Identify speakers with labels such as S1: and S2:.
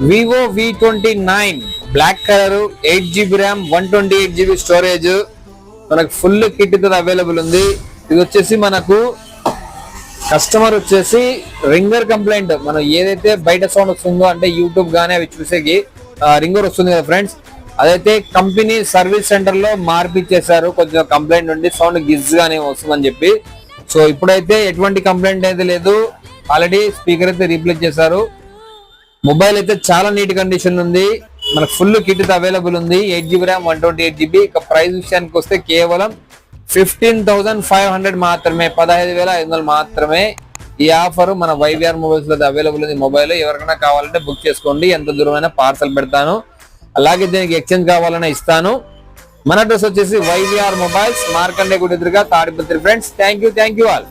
S1: Vivo V29 black colour 8GB RAM 128GB storage మనకు full kit తో available ఉంది. ఇది వచ్చేసి మనకు కస్టమర్ వచ్చేసి రింగర్ కంప్లైంట్, మనం ఏదైతే బయట సౌండ్ వస్తుందో అంటే యూట్యూబ్ గానీ అవి చూసేకి రింగర్ వస్తుంది కదా ఫ్రెండ్స్, అదైతే కంపెనీ సర్వీస్ సెంటర్ లో మార్పిచ్చేసారు. కొంచెం కంప్లైంట్ ఉండి సౌండ్ గిజ్ గానీ వస్తుందని చెప్పి. సో ఇప్పుడైతే ఎటువంటి కంప్లైంట్ అయితే లేదు, ఆల్రెడీ స్పీకర్ అయితే రీప్లేస్ చేశారు. మొబైల్ అయితే చాలా నీట్ కండిషన్ ఉంది, మనకు ఫుల్ కిట్ అవైలబుల్ ఉంది. 8GB RAM 128GB. ఇక ప్రైస్ విషయానికి వస్తే కేవలం 15,500 మాత్రమే, 15,500 మాత్రమే. ఈ ఆఫర్ మన వైవిఆర్ మొబైల్స్ లో అవైలబుల్ ఉంది. మొబైల్ ఎవరికైనా కావాలంటే బుక్ చేసుకోండి, ఎంత దూరమైనా పార్సల్ పెడతాను. అలాగే దీనికి ఎక్స్చేంజ్ కావాలన్నా ఇస్తాను. మన అడ్రస్ వచ్చేసి వైవిఆర్ మొబైల్స్, మార్కండే గుడి ఎదురుగా Tadipatri friends. Thank you all.